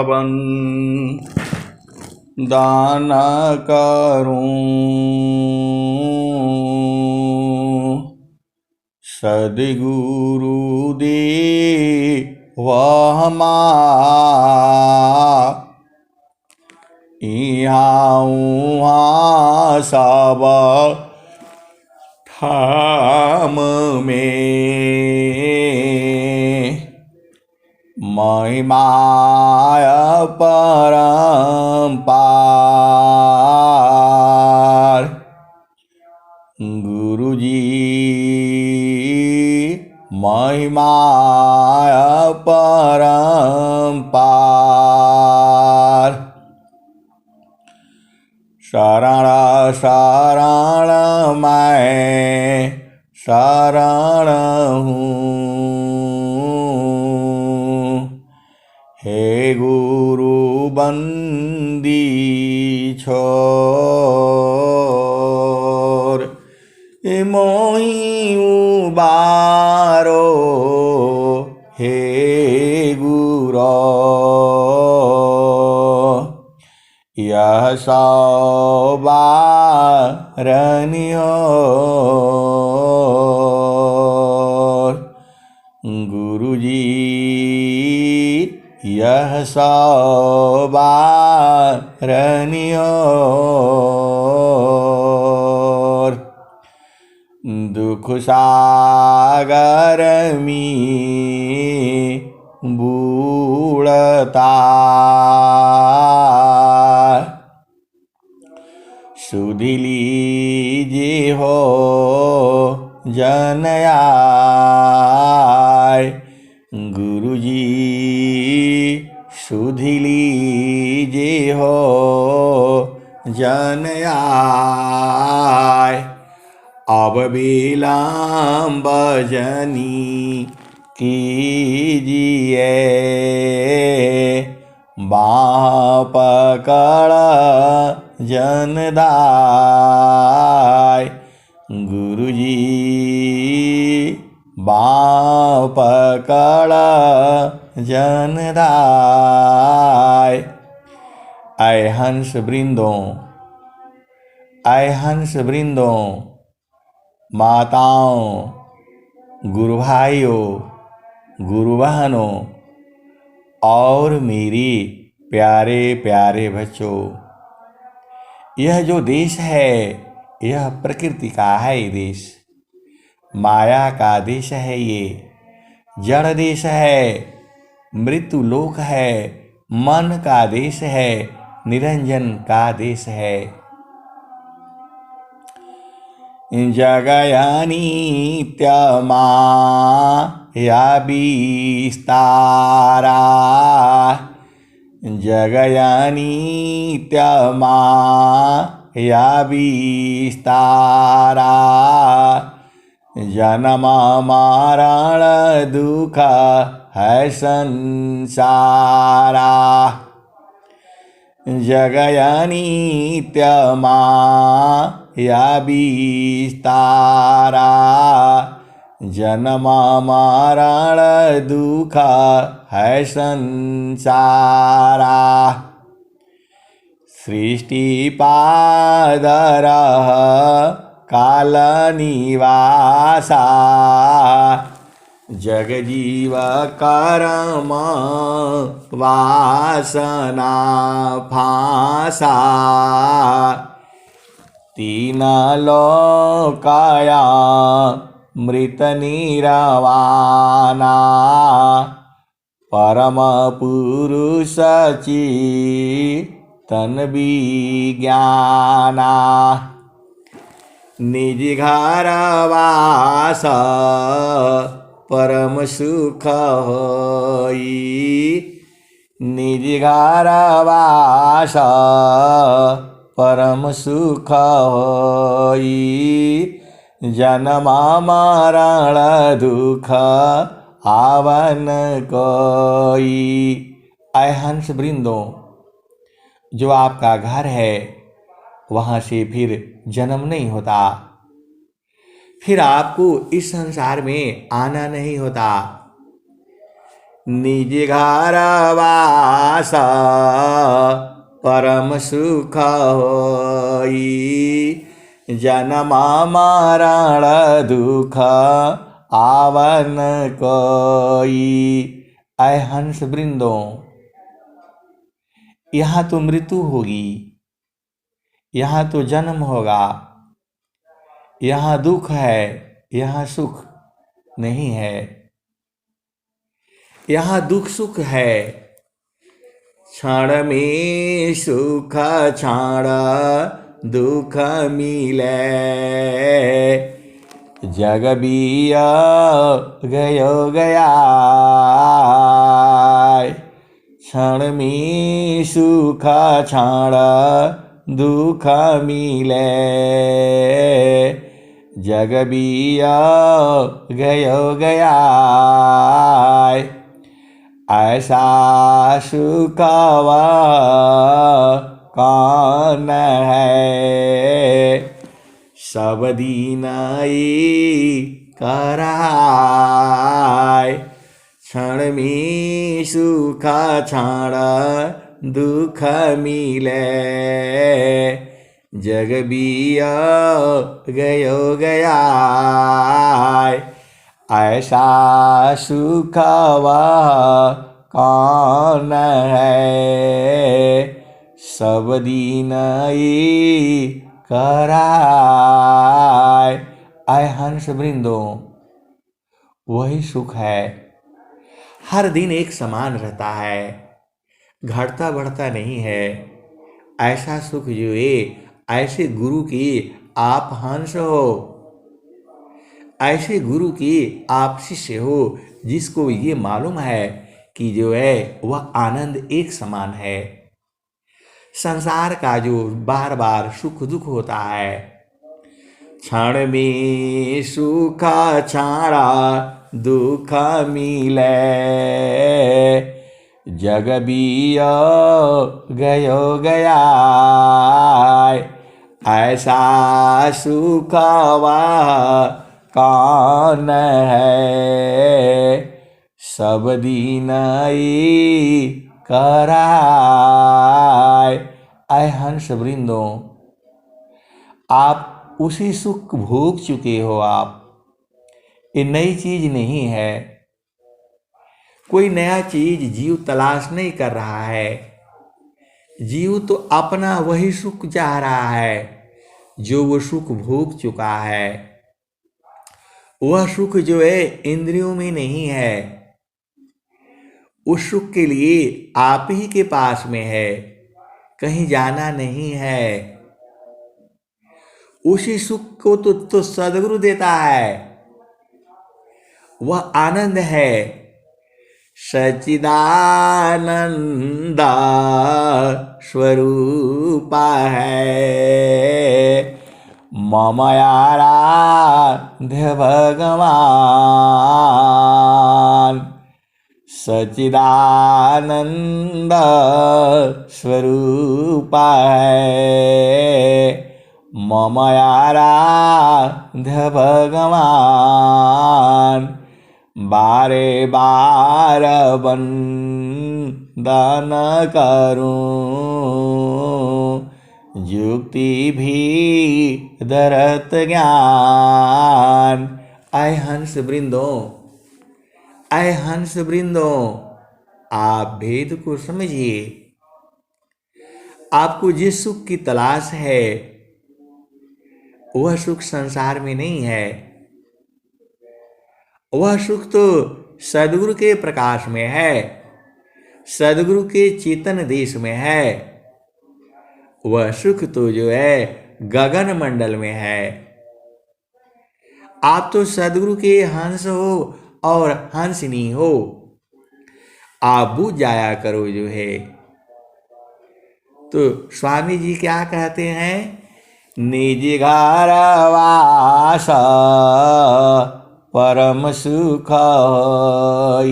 पावन दान करूं, सद्गुरु दे वह यहाँ उहाँ सब ठाम में महिमाय परम्पार। गुरुजी महिमाय परम्पार। शरण शरण मैं शरण हूँ, हे गुरु बंदी छोर। मोहि उबारो हे गुरो, यह सवारनियोर। गुरुजी यह सवारनियोर। दुख सागर में बूढ़ता, सुध लीजिए हो जन आए। गुरुजी सुध लीजिए हो जन आए। अब विलम्ब जनी कीजिए, बाँह पकड़ जनदाय। गुरुजी बाँह पकड़ जनदाय। ऐ हंस वृंदों, माताओं, गुरु भाइयों, गुरु बहनों और मेरी प्यारे प्यारे बच्चों, यह जो देश है यह प्रकृति का है। ये देश माया का देश है, ये जड़ देश है, मृत्यु लोक है, मन का देश है, निरंजन का देश है। जगयनीत्यमाया विस्तारा, जगयनीत्यमाया विस्तारा। जन्म मरण दुख है संसारा, जगयनीत्यमाया विस्तारा। जन्म मरण दुख है संसारा। सृष्टिपादरः काल निवासा, जगजीव कर्म वासना फांसा। तीन लोकाया मृत निरवाना, परम पुरुष चितन विज्ञाना। निज घर वास परम सुख होई, निज घर वास परम सुख होई। जन्म मरण दुख आवन कोई। ऐ हंस वृंदों, जो आपका घर है वहाँ से फिर जन्म नहीं होता, फिर आपको इस संसार में आना नहीं होता। निज घर वास परम सुख होई, जन्म मरण दुख आवन कोई। आए हंस वृंदों, यहाँ तो मृत्यु होगी, यहाँ तो जन्म होगा, यहाँ दुख है, यहाँ सुख नहीं है। यहाँ दुख सुख है, क्षण में सुख क्षण दुख मिले, जग बिया गयो गया, क्षण में सुख क्षण दुख मिले, जग बिया गयो गया। ऐसा सुखवा कौन है, सब दिन कराय, क्षण में सुख क्षण दुख मिले, जग बिया गयो गया। ऐसा सुखवा कौन है, सब दिन कराय। आए हंस वृंदों, वही सुख है, हर दिन एक समान रहता है, घटता बढ़ता नहीं है। ऐसा सुख जो है, ऐसे गुरु की आप हंस हो, ऐसे गुरु की आप शिष्य हो, जिसको ये मालूम है कि जो है वह आनंद एक समान है। संसार का जो बार बार सुख दुख होता है, क्षण में सुख क्षण दुख मिले, जग बिया गयो गया। ऐसा सुखवा कौन है, सब दिन कराय। आए हंस वृंदों, आप उसी सुख भोग चुके हो, आप ये नई चीज नहीं है, कोई नया चीज जीव तलाश नहीं कर रहा है। जीव तो अपना वही सुख चाह रहा है जो वो सुख भोग चुका है। वह सुख जो है इंद्रियों में नहीं है, उस सुख के लिए आप ही के पास में है, कहीं जाना नहीं है। उसी सुख को तो सद्गुरु देता है, वह आनंद है, सच्चिदानंद स्वरूप है, मम आराध्य भगवान, सच्चिदानंद स्वरूप है, मम आराध्य भगवान, बारे बार वंदन करूं, युक्ति भी दरत ज्ञान। आए हंस वृंदों, आए हंस वृंदों, आप भेद को समझिए। आपको जिस सुख की तलाश है, वह सुख संसार में नहीं है, वह सुख तो सद्गुरु के प्रकाश में है, सद्गुरु के चेतन देश में है। वह सुख तो जो है गगन मंडल में है। आप तो सद्गुरु के हंस हो और हंसनी हो, आप बुझ जाया करो जो है। तो स्वामी जी क्या कहते हैं, निज घर वास परम सुख होई,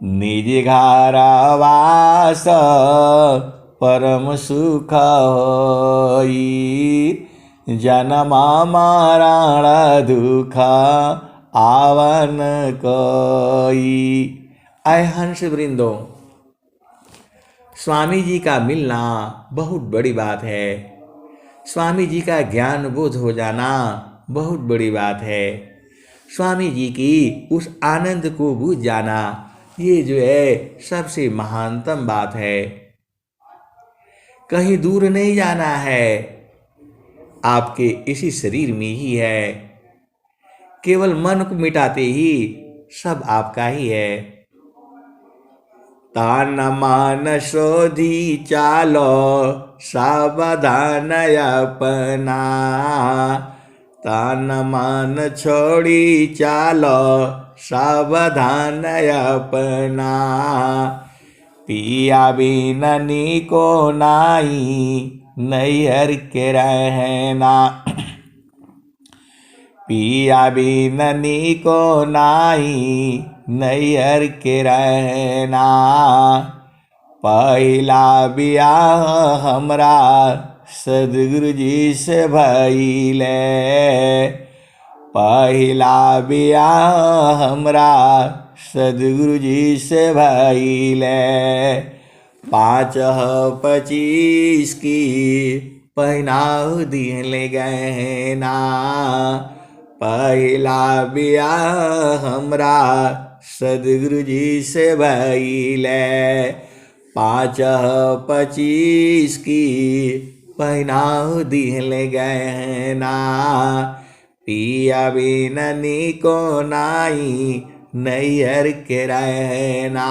निज घर वास परम सुख होई, जन्म मरण दुख आवन कोई। आए हंस वृंदो, स्वामी जी का मिलना बहुत बड़ी बात है। स्वामी जी का ज्ञान बोध हो जाना बहुत बड़ी बात है। स्वामी जी की उस आनंद को बूझ जाना, ये जो है सबसे महानतम बात है। कहीं दूर नहीं जाना है, आपके इसी शरीर में ही है। केवल मन को मिटाते ही सब आपका ही है। तान मान शोधी चालो सावधान अपना, तान मान छोड़ी चालो सावधान अपना। पिया बिननी को नाई नैहर के रहना, पिया बिननी को नाई नैहर के रहना। पहला ब्याह हमरा सदगुरु जी से भइले, पहला ब्याह हमरा सदगुरु जी से भइले। 5-25 की पहनाव दिहले गहना, पहला ब्याह हमरा सदगुरु जी से भइले। 5-25 की पहनाव दिहले गहना, पिया बिननी को नाई नैहर के रहना।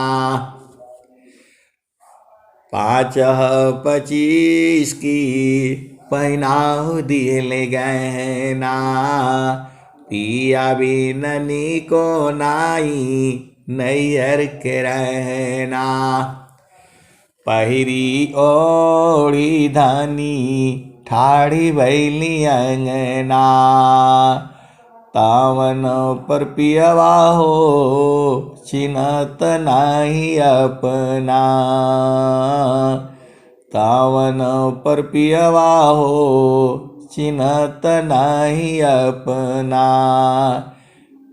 5-25 की पहनाव दिहले गहना, पिया बिननी को नाई नैहर के रहना। पहिरी ओढ़ी धानी ठाड़ी भैली अंगना, तावन पर पियवा हो चिन्हत नाही अपना, तावन पर पियवा हो चिन्हत नाही अपना।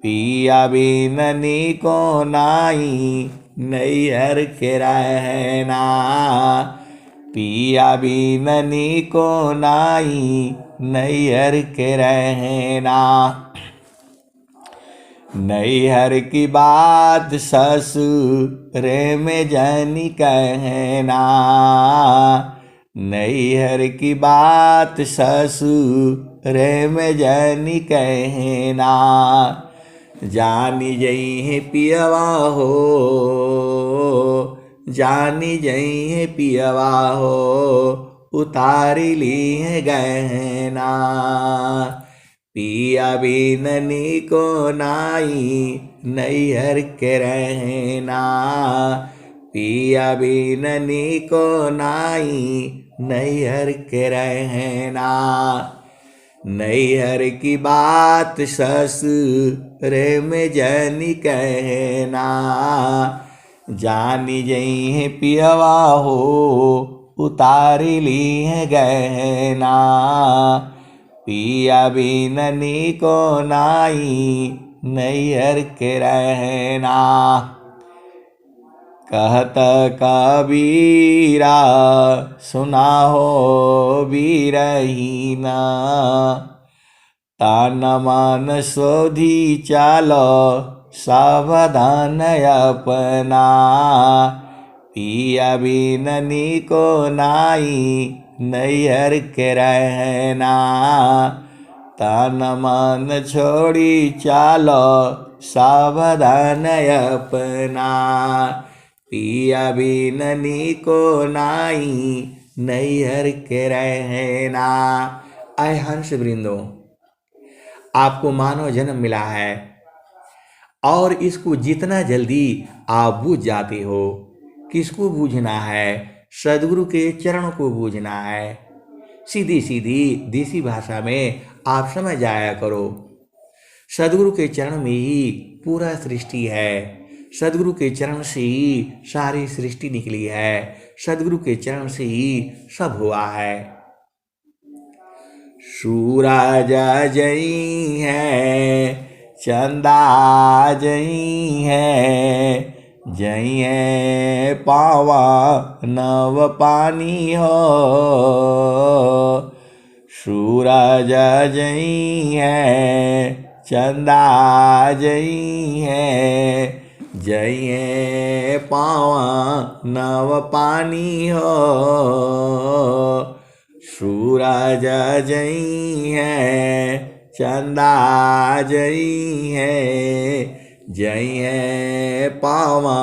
पिया बिननी को नाई नैहर के रहना, पिया बिननी को नाई नैहर के रहना। नैहर की बात ससुर में जानी कहना, नैहर की बात ससुर में जानी कहना। जानी जई है पियवा हो, जानी जई है पियवा हो, उतारी ली है गहना। पिया बिननी को नाई नैहर के रहना, पिया बिननी को नाई नैहर के रहना। नैहर की बात ससुर में जानी कहना, जानी जई है पियवा हो, उतारी ली है गहना। पिया बिननी को नाई नैहर के रहना। कहत कबीरा सुना हो बीरहीना, तान मन शोधी चालो सावधान अपना। पिया बिननी को नाई नैहर के रहना, तान मन छोड़ी चालो सावधान अपना। पिया बिननी को नाई नैहर के रहना। आए हंस वृंदो, आपको मानव जन्म मिला है और इसको जितना जल्दी आप बूझ जाते हो, किसको बूझना है? सदगुरु के चरणों को बूझना है। सीधी सीधी देसी भाषा में आप समझ जाया करो। सदगुरु के चरण में ही पूरा सृष्टि है, सदगुरु के चरण से ही सारी सृष्टि निकली है, सदगुरु के चरण से ही सब हुआ है। सूरज जई है चंदा जई है, जई है पावा नव पानी हो। सूरज जई है, चंदा जई है, जई है पावा नव पानी हो। सूरज जई है, चंदा जई है, जई है पावा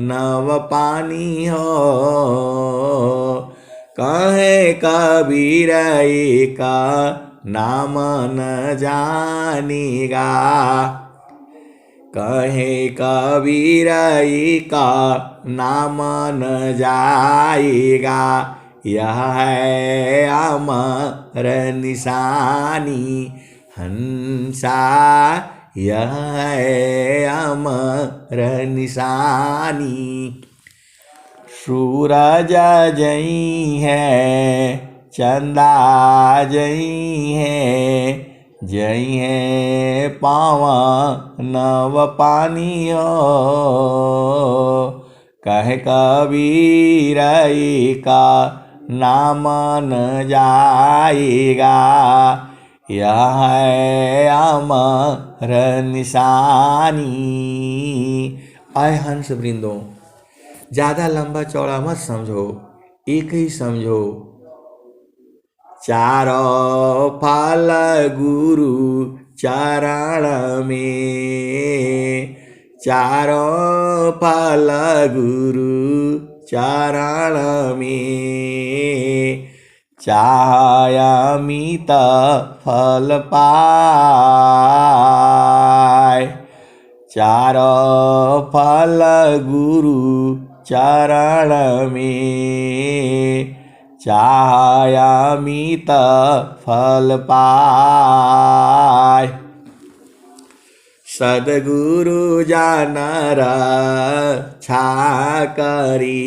नव पानी हो। कहे कबीर का नाम न जानेगा, कहे कबीर का नाम न जाएगा। यह है अमर निशानी हंसा, यह है अमर निशानी। सूरज जई है, चंदा जई है, जई है पावा नव पानी हो। कहे कबीर का नाम न जाएगा, यह है अमर निशानी। आए हंस वृंदों, ज़्यादा लंबा चौड़ा मत समझो, एक ही समझो। चारों फल गुरु चरण में, चारों फल गुरु चरण में। चाह अमित फल पाए, चारों फल गुरु चरण में। चाह अमित फल पाए, सद्गुरु जान रक्षा करी।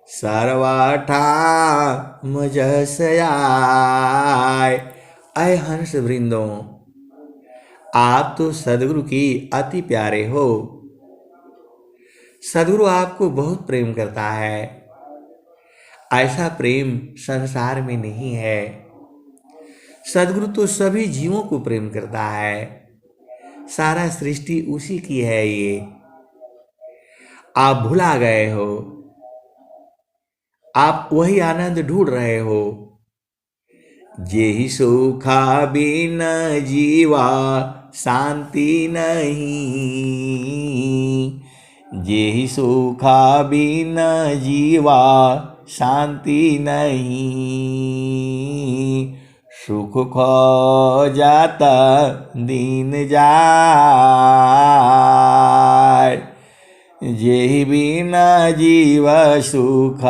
सर्वठा मुझस आए। ऐ हंस वृंदों, आप तो सद्गुरु की अति प्यारे हो। सद्गुरु आपको बहुत प्रेम करता है। ऐसा प्रेम संसार में नहीं है। सद्गुरु तो सभी जीवों को प्रेम करता है। सारा सृष्टि उसी की है। ये आप भुला गए हो, आप वही आनंद ढूंढ रहे हो। जेहि सुखा बिन जीवा शांति नहीं, जेहि सुखा बिन जीवा शांति नहीं। सुख खोजत दीन जाय, जेहि बिना जीव सुख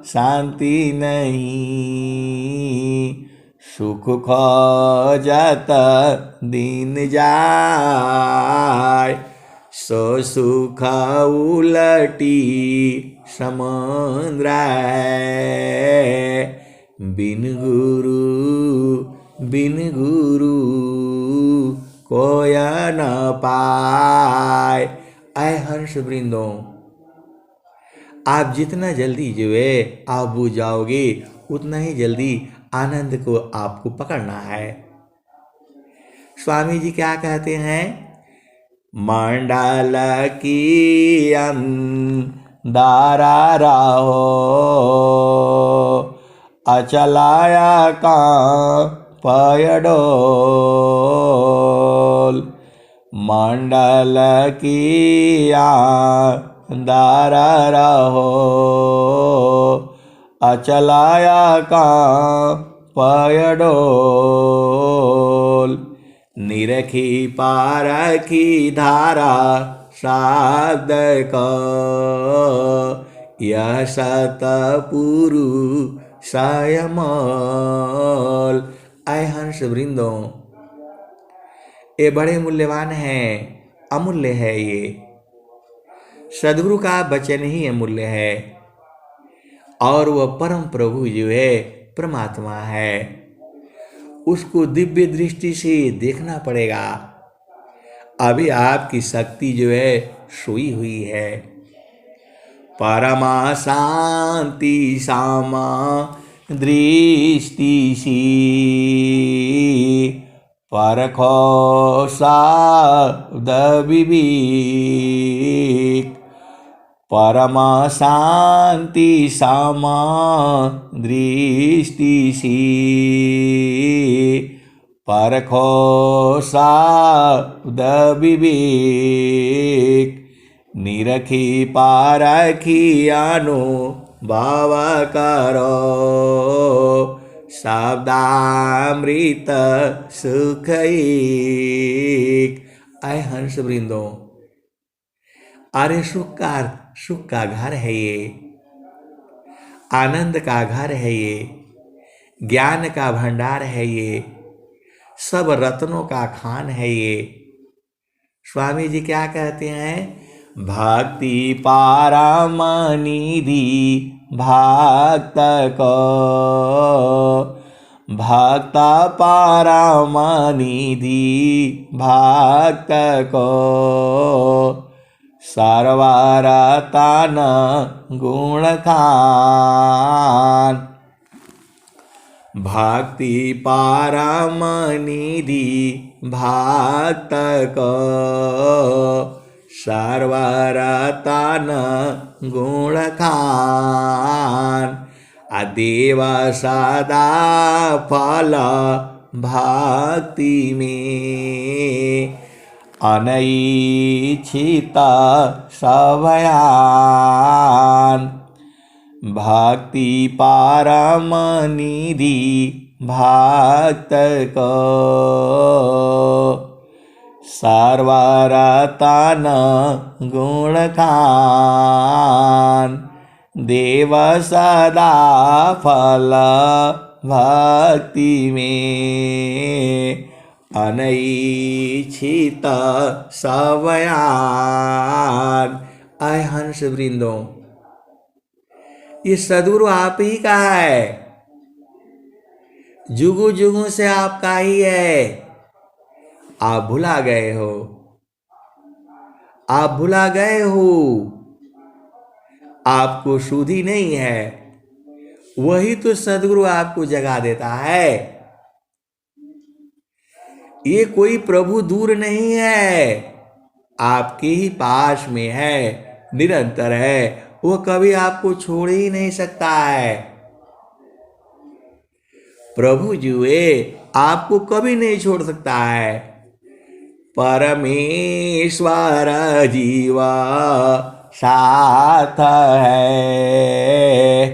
शांति नहीं। सुख खोजत दीन जाय, सो सुख उलटी समुद्र है। बिन गुरु कोय न पाए। ऐ हर्ष वृंदों, आप जितना जल्दी जुए आप बुझ जाओगे, उतना ही जल्दी आनंद को आपको पकड़ना है। स्वामी जी क्या कहते हैं? मंडल की अंधारा रहो, अचलाया का पयडोल। मंडल की अंधारा रहो, अचलाया का पयडोल। निरखी पारखी धारा शब्द को, यह सतपुरुषयमोल। ऐ हंस वृंदों, ये बड़े मूल्यवान हैं, अमूल्य है। ये सद्गुरु का वचन ही अमूल्य है, और वह परम प्रभु जो है परमात्मा है। उसको दिव्य दृष्टि से देखना पड़ेगा। अभी आपकी शक्ति जो है सोई हुई है। परमा शांति सामा दृष्टि सी परखो शब्द विवेक। परमा शांति सामा दृष्टि सी परखो शब्द विवेक। निरखी पारखी अनुभव करो शब्दामृत सुख एक। आए हंस वृंदो, अरे सुख का घर है ये, आनंद का घर है ये, ज्ञान का भंडार है ये, सब रत्नों का खान है ये। स्वामी जी क्या कहते हैं? भक्ति पारमनिधि भक्त को, भक्त पारमनिधि भक्त को सर्वरतन गुण खान। भक्ति पारमनिधि भक्त को सर्वरतन गुण खान। अदेव सदा फल भक्ति में अनैच्छित सभयान। भक्ति पारमनिधि भक्त को सर्वरतन गुण खान। देव सदा फल भक्ति में अनैच्छित सवयान। आय हंस वृंदों, ये सदगुरु आप ही का है, जुगु जुगु से आपका ही है। आप भुला गए हो, आप भुला गए हो, आपको सुधि नहीं है। वही तो सदगुरु आपको जगा देता है। ये कोई प्रभु दूर नहीं है, आपके ही पास में है, निरंतर है। वो कभी आपको छोड़ ही नहीं सकता है। प्रभु जो है आपको कभी नहीं छोड़ सकता है। परमेश्वर जीवा साथ है,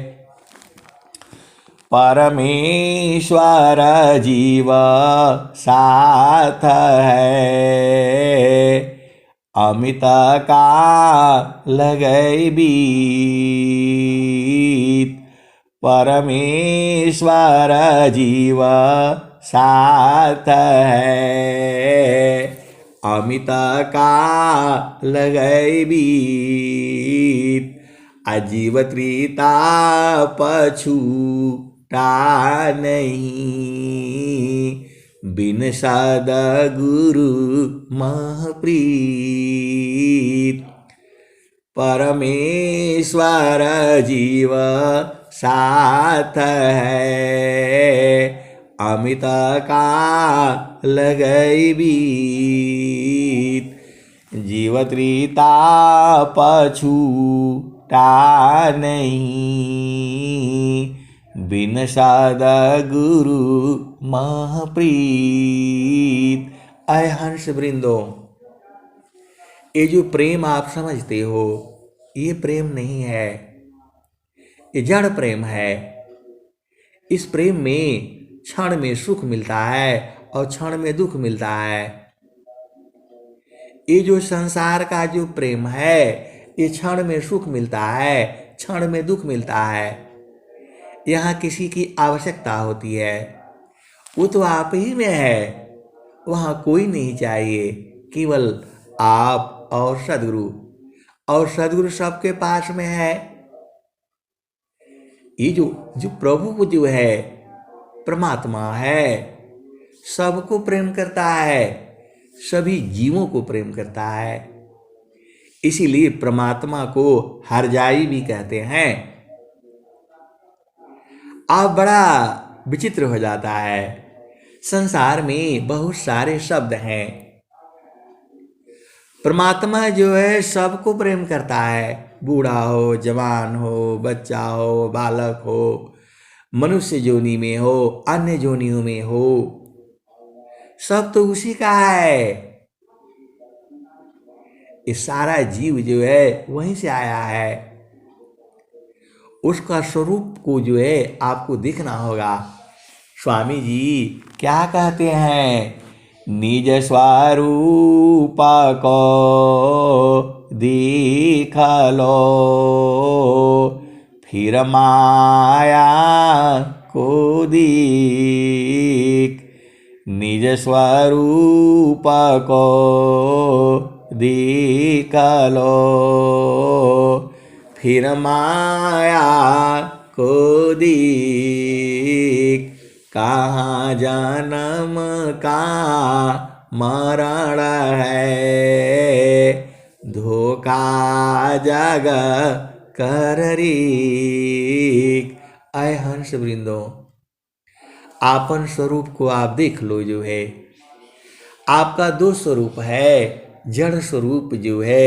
परमेश्वर जीव साथ है। अमित काल गए बीत, परमेश्वर जीव साथ है। अमित काल गए बीत, अजीव त्रिता पछूटा नहीं। बिन सद्गुरु महप्रीत, परमेश्वर जीव साथ है। अमित काल गए बीत, जीव त्रिता पछूटा नहीं। बिन सद्गुरु महप्रीत। अय हंस वृंदो, ये जो प्रेम आप समझते हो, ये प्रेम नहीं है, ये जड़ प्रेम है। इस प्रेम में क्षण में सुख मिलता है और क्षण में दुख मिलता है। ये जो संसार का जो प्रेम है, ये क्षण में सुख मिलता है, क्षण में दुख मिलता है। यहाँ किसी की आवश्यकता होती है, वो तो आप ही में है, वहाँ कोई नहीं चाहिए, केवल आप और सदगुरु। और सदगुरु सबके पास में है। ये जो प्रभु जो है, परमात्मा है, सबको प्रेम करता है, सभी जीवों को प्रेम करता है। इसीलिए परमात्मा को हरजाई भी कहते हैं। अब बड़ा विचित्र हो जाता है, संसार में बहुत सारे शब्द हैं। परमात्मा जो है सबको प्रेम करता है, बूढ़ा हो, जवान हो, बच्चा हो, बालक हो, मनुष्य जोनि में हो, अन्य जोनियों में हो, सब तो उसी का है। ये सारा जीव जो है वहीं से आया है। उसका स्वरूप को जो है आपको देखना होगा। स्वामी जी क्या कहते हैं, निज स्वरूप को देख लो, फिर माया को देख। निज स्वरूप को देख लो, फिर माया को देख। कहाँ जन्म का मरण है, धोखा जग कर रीक। अय हंस वृंदो, आपन स्वरूप को आप देख लो। जो है आपका दो स्वरूप है। जड़ स्वरूप जो है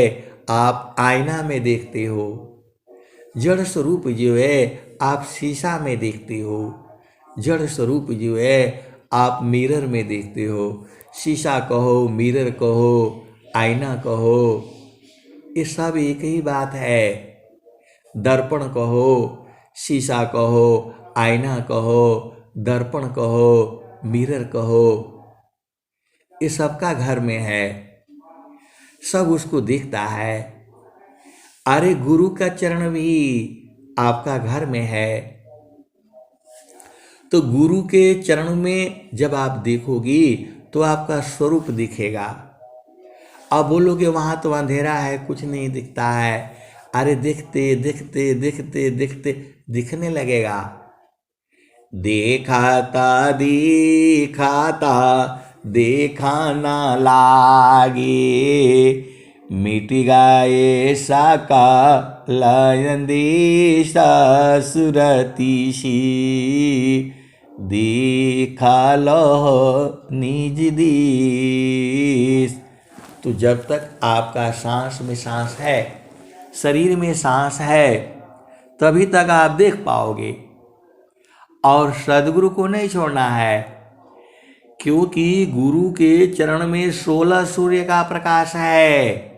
आप आईना में देखते हो, जड़ स्वरूप जो है आप शीशा में देखते हो, जड़ स्वरूप जो है आप मिरर में देखते हो। शीशा कहो, मिरर कहो, आईना कहो, ये सब एक ही बात है। दर्पण कहो, शीशा कहो, आईना कहो, दर्पण कहो, मिरर कहो, ये सबका घर में है, सब उसको देखता है। अरे गुरु का चरण भी आपका घर में है, तो गुरु के चरण में जब आप देखोगी तो आपका स्वरूप दिखेगा। अब बोलोगे वहां तो अंधेरा है, कुछ नहीं दिखता है। अरे देखते देखते देखते देखते दिखने लगेगा। देखाता दिखाता देखा न लागे, मिट गए सका लयंदी सुरतीशी। देखा लो निज दीस। तो जब तक आपका सांस में सांस है, शरीर में सांस है, तभी तक आप देख पाओगे। और सदगुरु को नहीं छोड़ना है, क्योंकि गुरु के चरण में 16 सूर्य का प्रकाश है।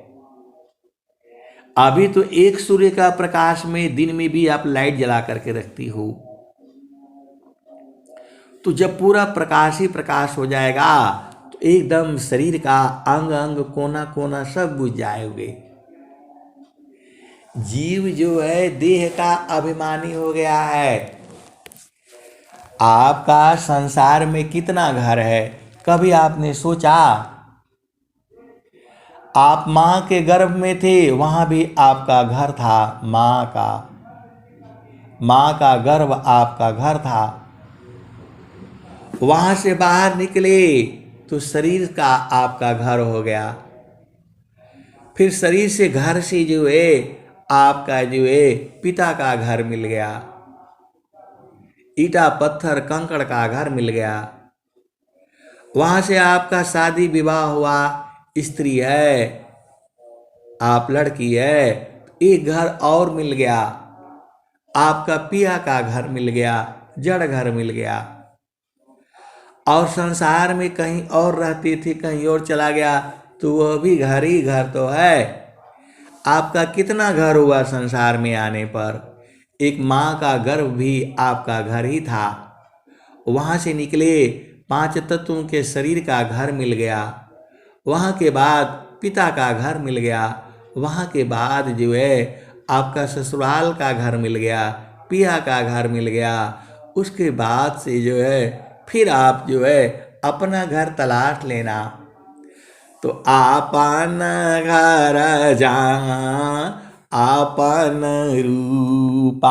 अभी तो एक सूर्य का प्रकाश में दिन में भी आप लाइट जला करके रखती हो, तो जब पूरा प्रकाश ही प्रकाश हो जाएगा तो एकदम शरीर का अंग अंग कोना कोना सब बुझ जाओगे। जीव जो है देह का अभिमानी हो गया है। आपका संसार में कितना घर है, कभी आपने सोचा? आप मां के गर्भ में थे, वहां भी आपका घर था, मां का गर्भ आपका घर था। वहां से बाहर निकले तो शरीर का आपका घर हो गया। फिर शरीर से घर से जो है आपका जो है पिता का घर मिल गया, ईटा पत्थर कंकड़ का घर मिल गया। वहां से आपका शादी विवाह हुआ, स्त्री है, आप लड़की है, एक घर और मिल गया। आपका पिया का घर मिल गया, जड़ घर मिल गया। और संसार में कहीं और रहती थी, कहीं और चला गया, तो वह भी घर ही घर तो है। आपका कितना घर हुआ संसार में आने पर? एक माँ का गर्भ भी आपका घर ही था। वहाँ से निकले 5 तत्वों के शरीर का घर मिल गया। वहाँ के बाद पिता का घर मिल गया। वहाँ के बाद जो है आपका ससुराल का घर मिल गया, पिया का घर मिल गया। उसके बाद से जो है फिर आप जो है अपना घर तलाश लेना। तो आपन घर जहाँ आपन रूपा,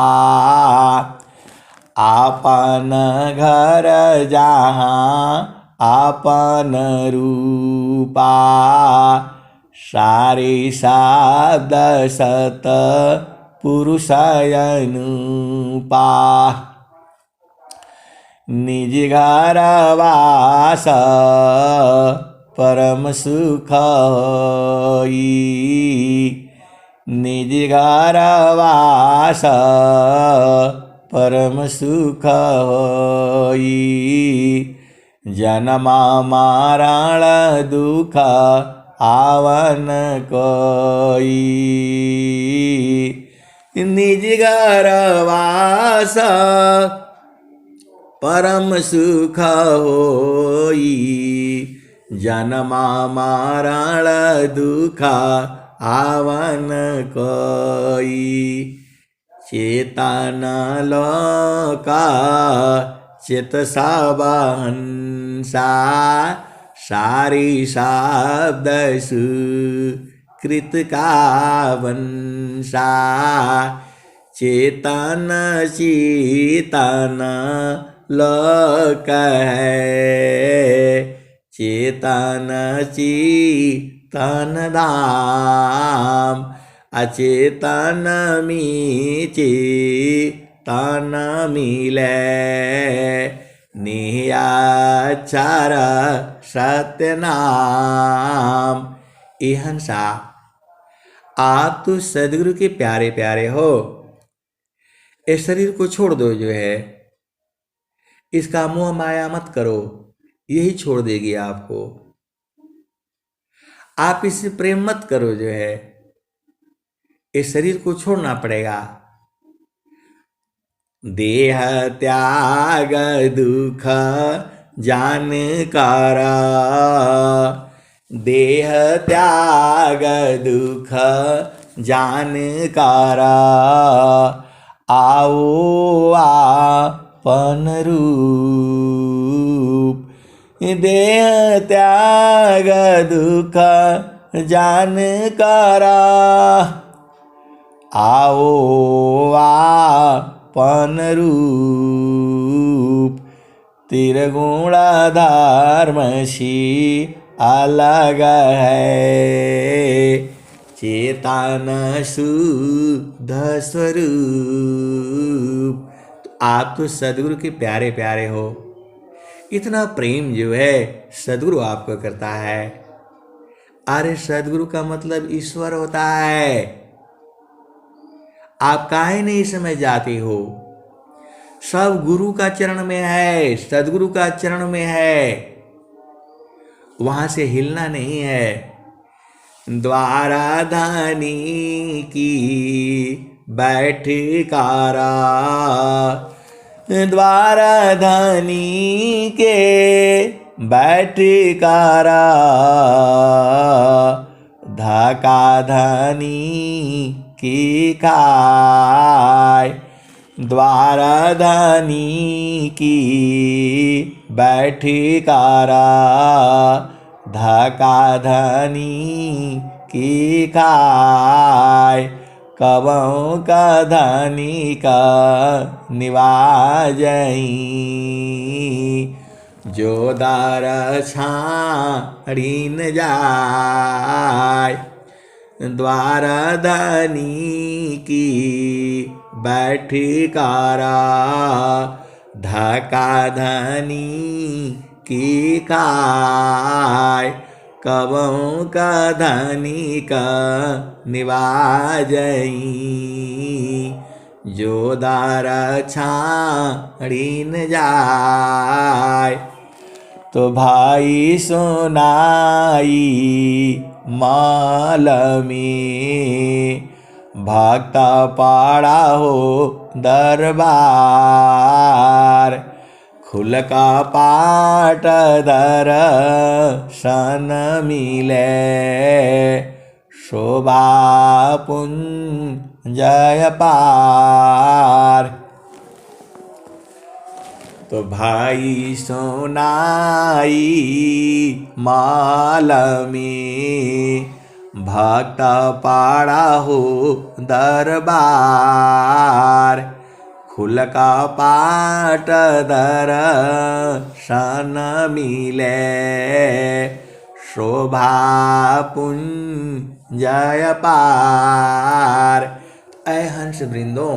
आपन घर जहाँ आपन रूपा सारे शब्द सत पुरुषयनुपा निज घर वास परम सुख होई निज घर वास परम सुख होई जन्म मरण दुख आवन कोई निज घर वास परम सुख होई जन्म मरण दुख आवन कोई चेतन लोका चित सबहंसा सारी शब्द सुकृत का वंशा चेतन चेतन लोक है चेतन चेतन धाम अचेतन मीचे तन मिले नियाचार सत्य नाम। ए हंसा आप तो सदगुरु के प्यारे प्यारे हो। इस शरीर को छोड़ दो जो है, इसका मोह माया मत करो, यही छोड़ देगी आपको। आप इससे प्रेम मत करो जो है, इस शरीर को छोड़ना पड़ेगा। देह त्याग दुख जानकारा देह त्याग दुख जानकारा आओ आपन रूप देह त्याग दुख जानकारा आओ आपन रूप त्रिगुण धर्मशी अलग है चेतन शुद्ध स्वरूप। तो आप तो सदगुरु के प्यारे प्यारे हो। इतना प्रेम जो है सदगुरु आपको करता है। अरे सदगुरु का मतलब ईश्वर होता है। आप काहे नहीं समझ जाते हो? सब गुरु का चरण में है, सदगुरु का चरण में है, वहां से हिलना नहीं है। द्वारा धानी की बैठकारा द्वारा धानी के बैठकारा धाका धानी की खाय द्वारा धानी की बैठकारा धाका धानी की खाय कबों का धानी का निवाजई जो दार छाड़ी न जाय द्वारा धानी की बैठकारा धाका धानी की खाय कबों का धानी का निवाजई जो दारा छाड़ी न जाय। तो भाई सुनाई माल में भक्ता पाड़ा हो दरबार खुल का पाट दर्शन मिले शोभा पुंजय पार। तो भाई सोनाई माल में भक्त पाड़ा हो दरबार खुल कपाट दर्शन मिले, शोभा पुंजय पार। ऐ हंस वृंदो,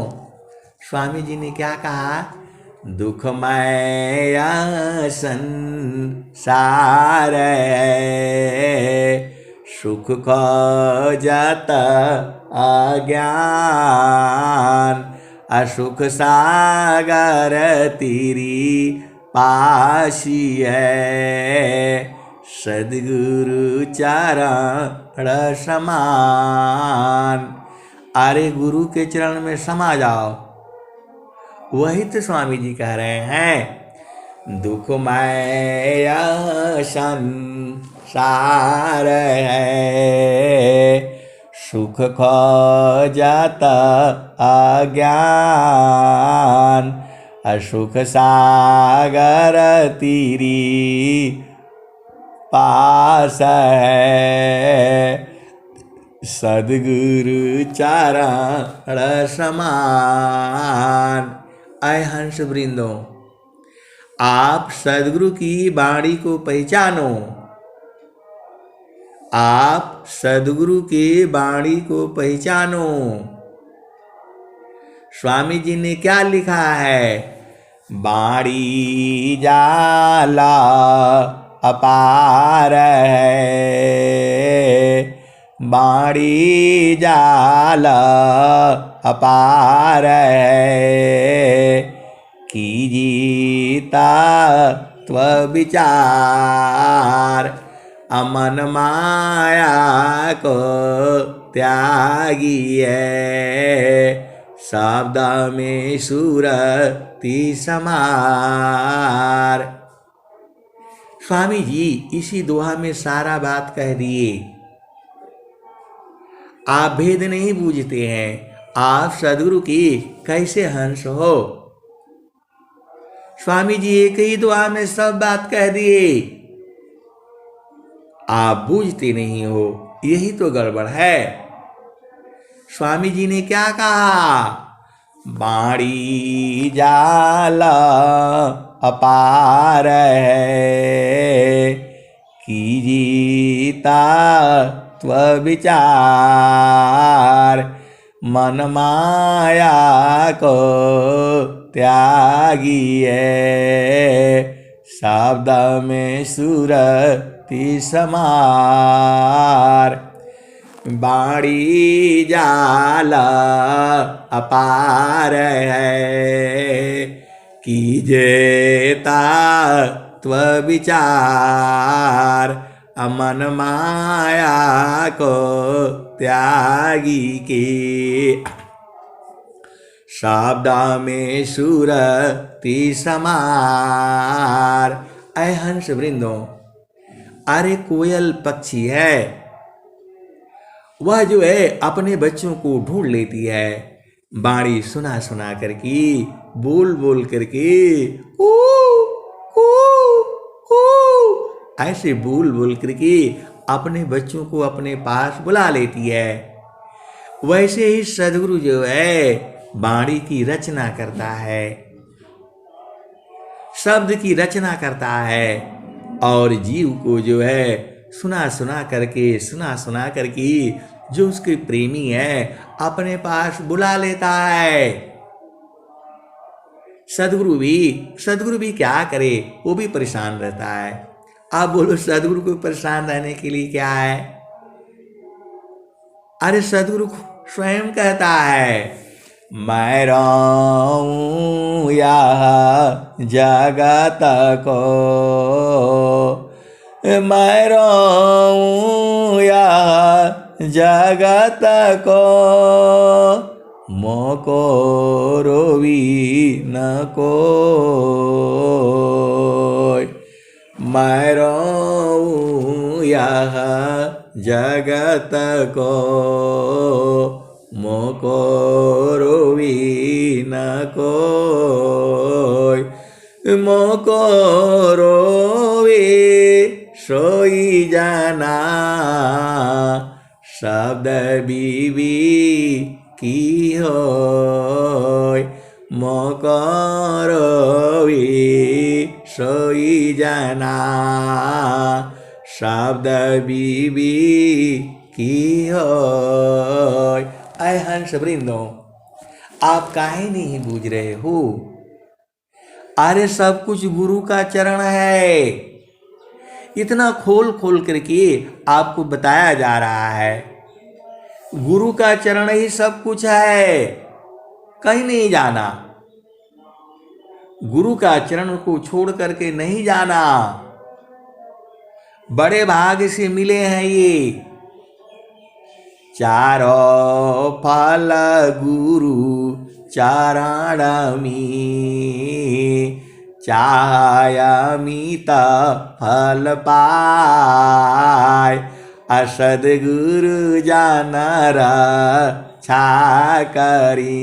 स्वामी जी ने क्या कहा? दुखमय संसार सुख खोजत अज्ञान, असुख सागर तीरी पासी है, सद्गुरु चरण समान। अरे गुरु के चरण में समा जाओ, वही तो स्वामी जी कह रहे हैं। दुखमय संसार है, सुख खोजत अज्ञान, असुख सागर तीरी पास है, सद्गुरु चरण समान। ऐ हंस वृंदो, आप सद्गुरु की वाणी को पहचानो, आप सद्गुरु के वाणी को पहचानो। स्वामी जी ने क्या लिखा है? वाणी जाला अपार है, वाणी जाला अपार है, कीजीता त्व विचार, अमन माया को त्यागी है, शब्द में सुरति समार। स्वामी जी इसी दोहा में सारा बात कह दिए। आप भेद नहीं बूझते हैं, आप सद्गुरु की कैसे हंस हो। स्वामी जी एक ही दुआ में सब बात कह दिए, आप बूझते नहीं हो, यही तो गड़बड़ है। स्वामी जी ने क्या कहा? वाणी जाला अपार है, कीजीता त्व विचार, मन माया को त्यागी है, शब्द में सुरति समार। वाणी जाला अपार है, कीजेता त्व विचार, अमन माया को त्यागी के, शब्द में सुरति समार। ऐ हंस वृंदो, अरे कोयल पक्षी है, वह जो है अपने बच्चों को ढूंढ लेती है, वाणी सुना सुना करके, बोल बोल करके, कू कू कू, ऐसे बोल बोल करके अपने बच्चों को अपने पास बुला लेती है। वैसे ही सद्गुरु जो है वाणी की रचना करता है, शब्द की रचना करता है, और जीव को जो है सुना सुना करके जो उसके प्रेमी है अपने पास बुला लेता है। सद्गुरु भी क्या करे, वो भी परेशान रहता है। आप बोलो सद्गुरु को परेशान रहने के लिए क्या है? अरे सद्गुरु स्वयं कहता है, मैं रहूं यह जगत को, मैं रहूं यह जगत को, मोको रोवी न कोई, मैं रहूं यह जगत को, मोको रोवी न कोई, मोको रोवी सोई जाना, शब्द बीवी की होय, मकरवे सोई जना शब्द बीबी की हो। आय हंस वृंदो, आप काहे नहीं बूझ रहे हो? अरे सब कुछ गुरु का चरण है। इतना खोल खोल करके आपको बताया जा रहा है। गुरु का चरण ही सब कुछ है, कहीं नहीं जाना। गुरु का चरण को छोड़ करके नहीं जाना। बड़े भाग्य से मिले हैं ये। चारों फल गुरु चरणमी चाहयामित फल पाय असद्गुरु जानर छाकरी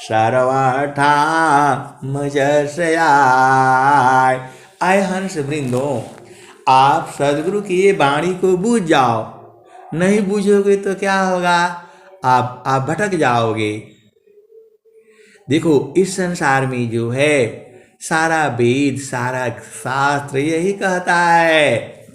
सर्वठाम जसयाय। आय हंस वृंदो, आप सदगुरु की ये वाणी को बूझ जाओ। नहीं बूझोगे तो क्या होगा? आप भटक जाओगे। देखो, इस संसार में जो है सारा वेद सारा शास्त्र यही कहता है,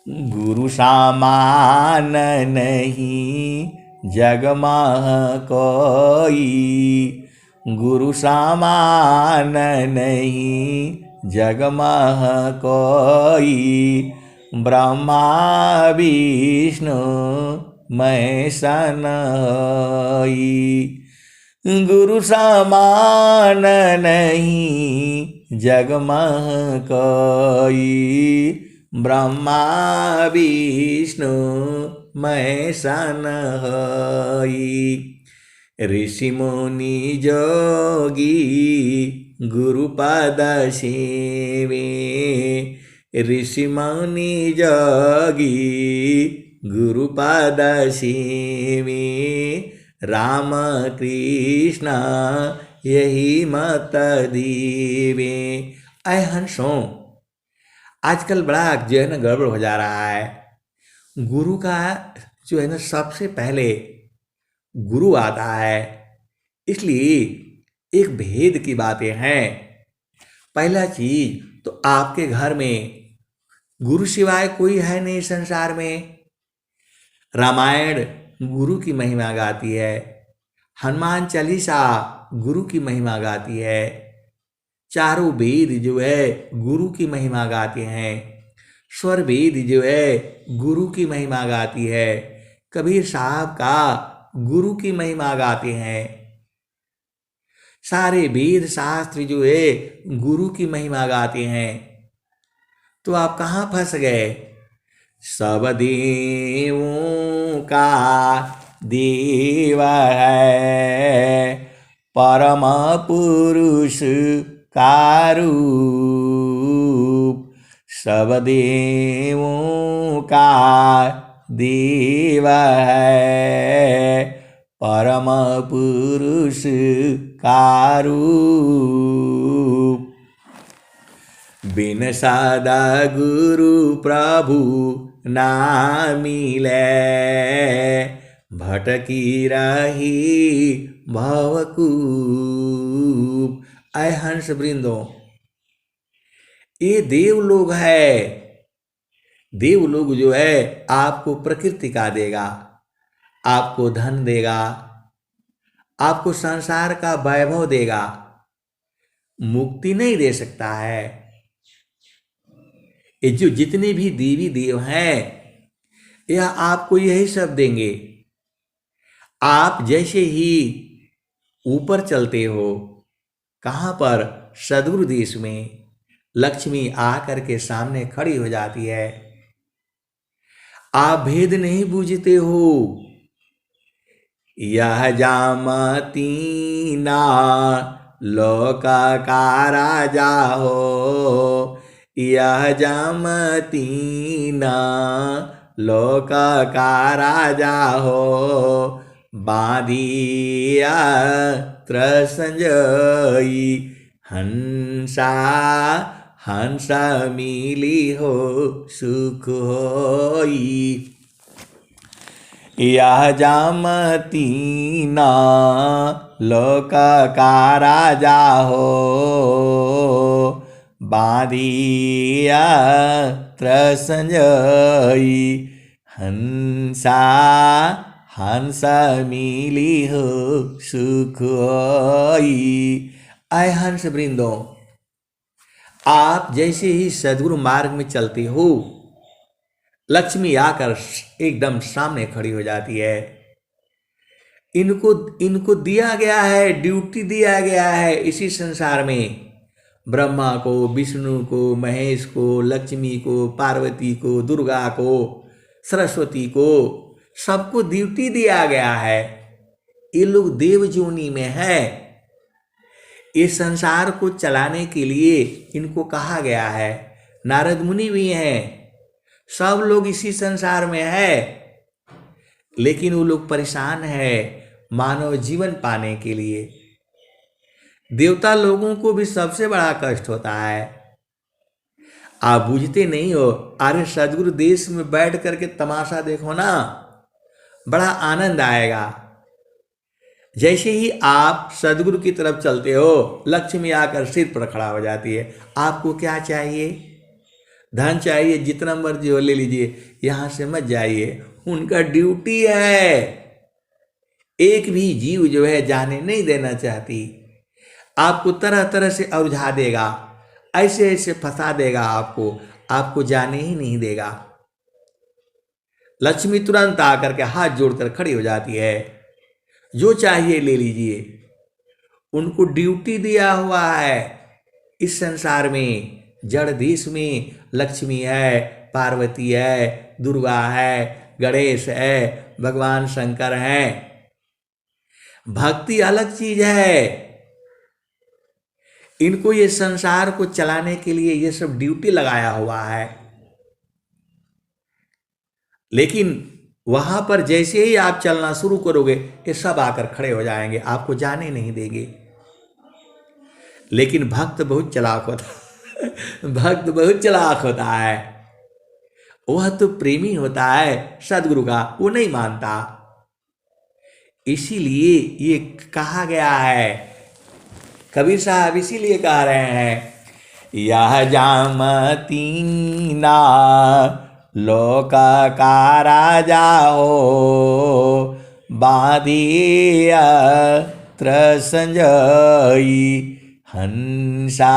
गुरु समान नहीं जग में कोई, गुरु समान नहीं जग में कोई, ब्रह्मा विष्णु महेशन होई। गुरु समान नहीं जग में कोई, ब्रह्मा विष्णु महेशन होई। ऋषि मुनि जोगी गुरुपद सेवे, ऋषि मुनि जोगी गुरुपद सेवे, राम कृष्ण यही मत दीवे। ऐ हंसों, आजकल बड़ा जो है ना गड़बड़ हो जा रहा है। गुरु का जो है ना सबसे पहले गुरु आता है, इसलिए एक भेद की बातें हैं। पहला चीज तो आपके घर में गुरु सिवाय कोई है नहीं संसार में। रामायण गुरु की महिमा गाती है, हनुमान चालीसा गुरु की महिमा गाती है, चारों वेद जो है गुरु की महिमा गाते हैं, स्वर वेद जो है गुरु की महिमा गाती है, कबीर साहब का गुरु की महिमा गाते हैं। सारे वेद शास्त्र जो है गुरु की महिमा गाते हैं। तो आप कहाँ फंस गए? सब देवों का देव है, परम पुरुष का रूप, सब देवों का देव है, परम पुरुष का रूप। बिन सदा गुरु प्रभु ना मिले, भटकी रही भवकूप। ऐ हंस वृंदो, ये देवलोग है। देवलोग जो है आपको प्रकृति का देगा, आपको धन देगा, आपको संसार का वैभव देगा, मुक्ति नहीं दे सकता है। ये जो जितने भी देवी देव हैं यह आपको यही सब देंगे। आप जैसे ही ऊपर चलते हो, कहाँ पर? सद्गुरु देश में लक्ष्मी आकर के सामने खड़ी हो जाती है। आप भेद नहीं बूझते हो। यह जामती ना लोक का राजा हो, यह जामती ना लोक का राजा हो, बांधिया संजोई, हंसा हंसा मिली हो सुख होई। यह जामती ना लोक का राजा हो, बांधिया त्रसंजयी हंसा हंस मिली हो सुख होई। आय हंस वृंदो, आप जैसे ही सद्गुरु मार्ग में चलते हो, लक्ष्मी आकर एकदम सामने खड़ी हो जाती है। इनको दिया गया है, ड्यूटी दिया गया है इसी संसार में, ब्रह्मा को, विष्णु को, महेश को, लक्ष्मी को, पार्वती को, दुर्गा को, सरस्वती को, सबको ड्यूटी दिया गया है। ये लोग देव योनि में है। इस संसार को चलाने के लिए इनको कहा गया है। नारद मुनि भी हैं, सब लोग इसी संसार में है, लेकिन वो लोग परेशान है मानव जीवन पाने के लिए। देवता लोगों को भी सबसे बड़ा कष्ट होता है, आप बुझते नहीं हो। अरे सदगुरु देश में बैठ करके तमाशा देखो ना, बड़ा आनंद आएगा। जैसे ही आप सदगुरु की तरफ चलते हो, लक्ष्मी आकर सिर पर खड़ा हो जाती है। आपको क्या चाहिए? धन चाहिए, जितना मर्जी हो ले लीजिए, यहां से मत जाइए। उनका ड्यूटी है। एक भी जीव जो है जाने नहीं देना चाहती। आपको तरह तरह से उलझा देगा, ऐसे ऐसे फंसा देगा आपको जाने ही नहीं देगा। लक्ष्मी तुरंत आकर के हाथ जोड़कर खड़ी हो जाती है, जो चाहिए ले लीजिए। उनको ड्यूटी दिया हुआ है इस संसार में। जड़ देश में लक्ष्मी है, पार्वती है, दुर्गा है, गणेश है, भगवान शंकर है। भक्ति अलग चीज है। इनको ये संसार को चलाने के लिए ये सब ड्यूटी लगाया हुआ है, लेकिन वहां पर जैसे ही आप चलना शुरू करोगे, ये सब आकर खड़े हो जाएंगे, आपको जाने नहीं देंगे। लेकिन भक्त बहुत चालाक होता है। भक्त बहुत चालाक होता है। वह तो प्रेमी होता है सदगुरु का, वो नहीं मानता। इसीलिए ये कहा गया है, कबीर साहब इसीलिए कह रहे हैं, यह जामती ना लोक का राजा हो, बांधिया त्रसंजयी हंसा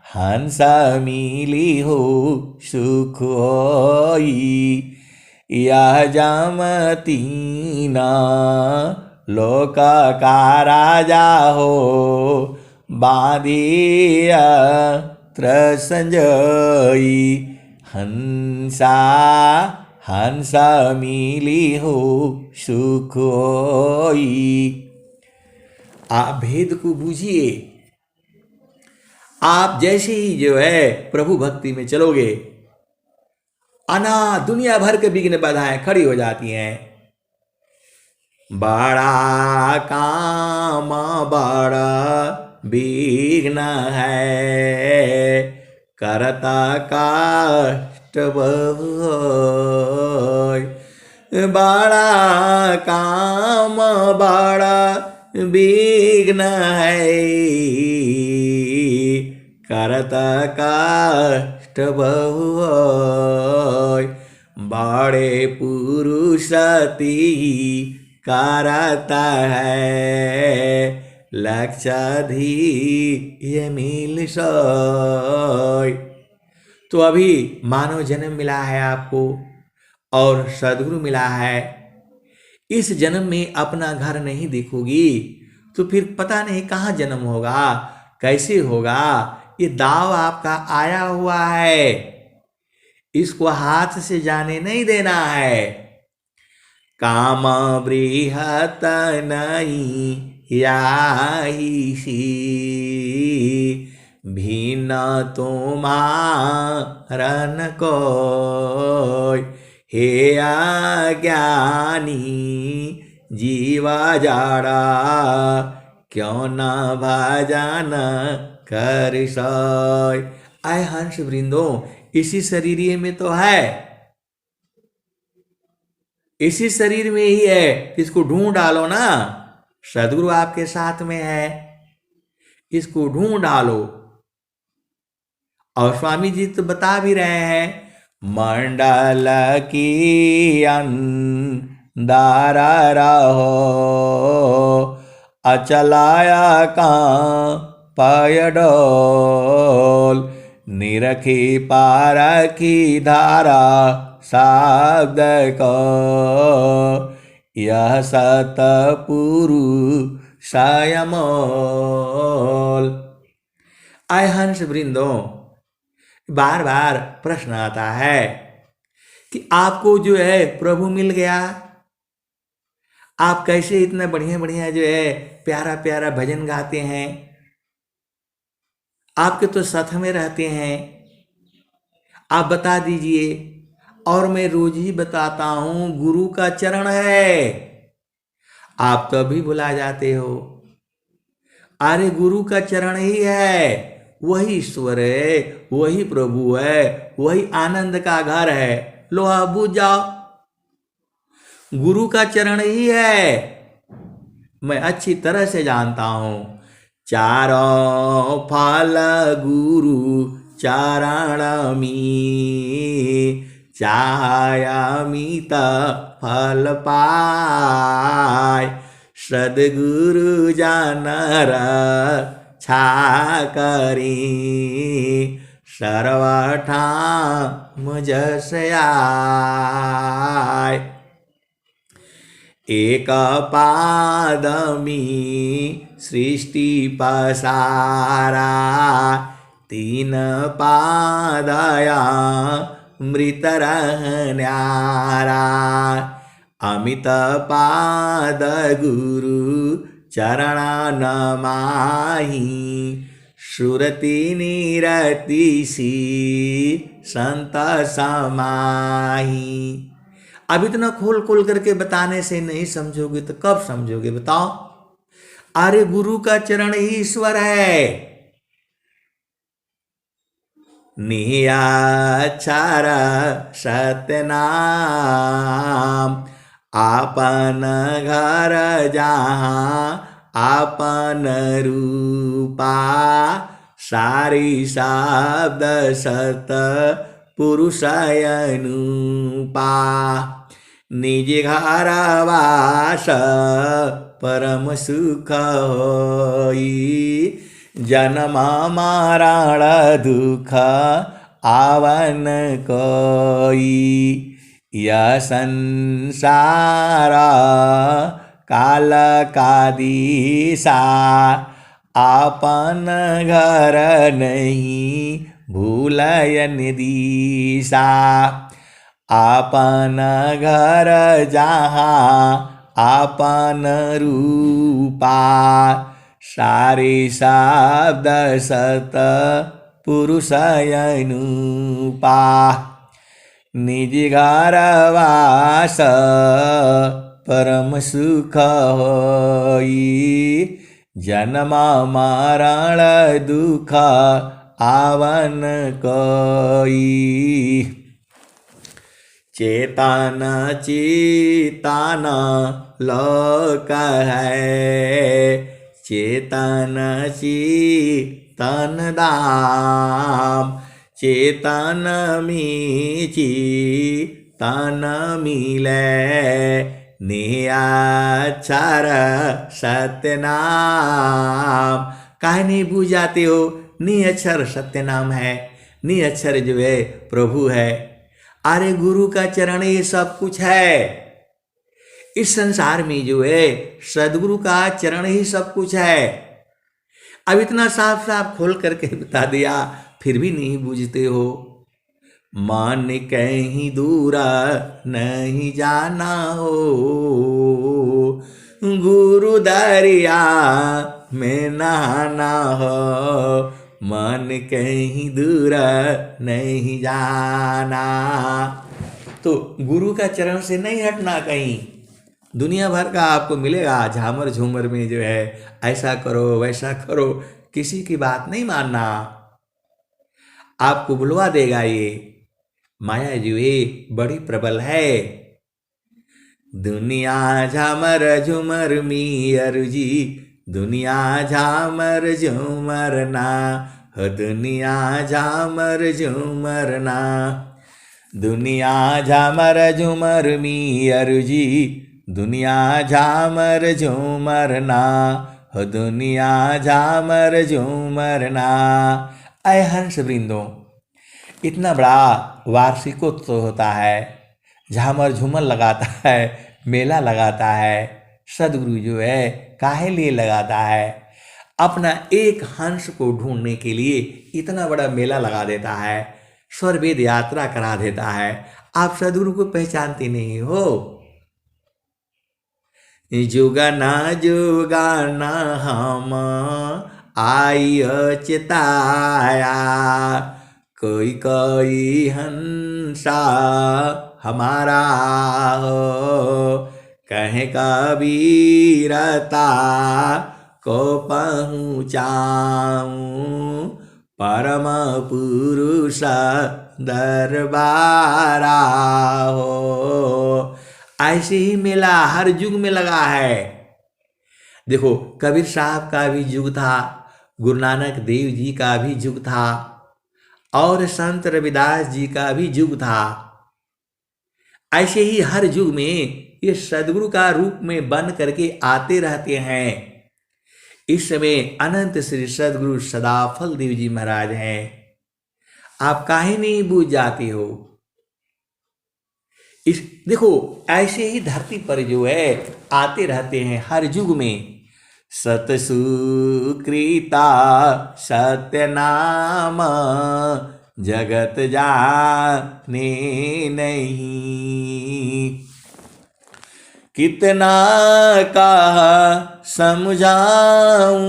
हंस मिली हो सुख होई। यह जामती ना लोक का राजा हो, बांधिया त्रसंजयी हंसा हंस मिली हो सुख होई। आप भेद को बूझिए। आप जैसे ही जो है प्रभु भक्ति में चलोगे, अना दुनिया भर के विघ्न बाधाएं खड़ी हो जाती हैं। बड़ा काम बड़ा विघ्न है, करता कष्ट बहु होय। बड़ा काम बड़ा विघ्न है, करता कष्ट बहु होय। बड़े पुरुषति करता है, लक्षाधी ये मिल सोय। तो अभी मानव जन्म मिला है आपको और सदगुरु मिला है। इस जन्म में अपना घर नहीं देखोगी तो फिर पता नहीं कहाँ जन्म होगा, कैसे होगा। ये दाव आपका आया हुआ है, इसको हाथ से जाने नहीं देना है। काम बृहत नहीं याही सी, भिन्न तुम्हारन कोय। हे अज्ञानी जीवा जाड़ा, क्यों न भजन कर सोय। आय हंस वृंदो, इसी शरीर में तो है, इसी शरीर में ही है, इसको ढूंढ डालो ना। सदगुरु आपके साथ में है, इसको ढूंढ डालो। और स्वामी जी तो बता भी रहे हैं, मंडल की अंधारा रहो, अचलाया का पाय डोल, निरखी पारखी धारा शब्द को, यह सतपुरुष अमोल। आय हंस वृंदों, बार बार प्रश्न आता है कि आपको जो है प्रभु मिल गया, आप कैसे इतना बढ़िया बढ़िया जो है प्यारा प्यारा भजन गाते हैं, आपके तो साथ में रहते हैं, आप बता दीजिए। और मैं रोज ही बताता हूं, गुरु का चरण है, आप तो अभी भुला जाते हो। अरे गुरु का चरण ही है, वही ईश्वर है, वही प्रभु है, वही आनंद का घर है। लो आप बुझ जाओ, गुरु का चरण ही है। मैं अच्छी तरह से जानता हूं, चारों फल गुरु चरण में, चाहमित फल पाय, सद्गुरु जानर छा करी, सर्वठाम जस आय। एक पादमी सृष्टि पसारा, तीन पादया मृत रहन्यारा, अमित पाद गुरु चरण नमाहि, सुरति निरति सी संत समाहि। अब इतना खोल खोल करके बताने से नहीं समझोगे तो कब समझोगे बताओ। अरे गुरु का चरण ही ईश्वर है। नियाक्षर सत्यनाम, आपन घर जहाँ आपन रूपा, सारी शब्द सत पुरुष अनुपा, निज घर वास परम सुख होई, जन्म मरण दुख आवन कोई, यह संसार काल का दिशा, आपन घर नहीं भूलयन दिशा, आपन घर जहाँ आपन रूपा, सारे शब्द सत पुरुष अनुपा, निज घर वास परम सुख होई, जन्म मरण दुख आवन कोई, चेतन चेतन लोक है, चेतन चेतन धाम, चेतन में चेतन मिले, नियाक्षर सत्य नाम। काहे नहीं भूल जाते हो, निअक्षर सत्य नाम है, निअक्षर जो है प्रभु है। अरे गुरु का चरण ये सब कुछ है। इस संसार में जो है सदगुरु का चरण ही सब कुछ है। अब इतना साफ साफ खोल करके बता दिया, फिर भी नहीं बूझते हो। मान कहीं दूर नहीं जाना हो, गुरु दरिया में नहाना हो, मन कहीं दूर नहीं जाना। तो गुरु का चरण से नहीं हटना कहीं। दुनिया भर का आपको मिलेगा झामर झूमर में जो है ऐसा करो वैसा करो, किसी की बात नहीं मानना, आपको बुलवा देगा। ये माया जो है बड़ी प्रबल है। दुनिया झामर झुमर मियर जी, दुनिया झामर झुमर ना, हो दुनिया झामर झुमर ना। दुनिया झामर झुमर मियर जी, दुनिया झामर झुमर ना, हो दुनिया झामर झुमर ना। अय हंस वृंदों, इतना बड़ा वार्षिकोत्सव होता है, झामर झूमर लगाता है, मेला लगाता है। सदगुरु जो है काहे लिए लगाता है? अपना एक हंस को ढूंढने के लिए इतना बड़ा मेला लगा देता है, स्वर वेद यात्रा करा देता है। आप सदगुरु को पहचानते नहीं हो। जुगाना जुगाना हम आई चिताया, कोई कोई हंसा हमारा हो, कहे कबीरता को पहुँचाऊँ, परम पुरुष दरबारा हो। ऐसे ही मेला हर युग में लगा है। देखो, कबीर साहब का भी युग था, गुरु नानक देव जी का भी युग था, और संत रविदास जी का भी युग था। ऐसे ही हर युग में ये सदगुरु का रूप में बन करके आते रहते हैं। इस समय अनंत श्री सदगुरु सदाफल देव जी महाराज हैं। आप काहे नहीं बूझ जाते हो? इस देखो, ऐसे ही धरती पर जो है आते रहते हैं हर युग में। सतसुकृता सत्यनाम, जगत जाने नहीं, कितना कहा समझाऊं,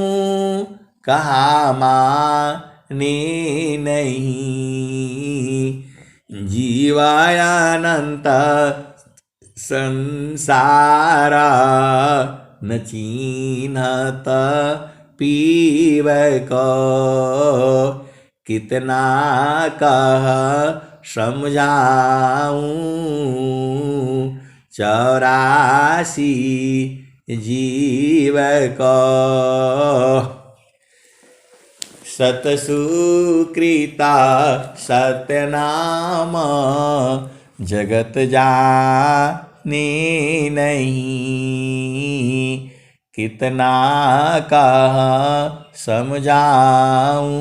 कहा माने नहीं। जीवायानंत संसारा, न चिन्हत पीव को, कितना कह समझाऊं, 84 जीव को। सतसुकृता सत्यनाम, जगत जाने नहीं, कितना कह समझाऊं,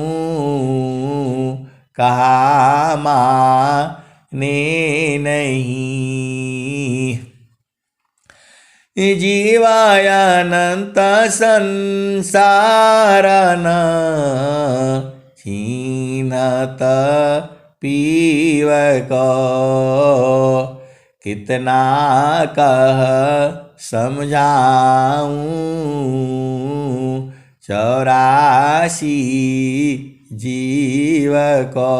कहा माने नहीं। जीवायानंत संसार, न चिन्हत पीव को, कितना कह समझाऊं, 84 जीव को।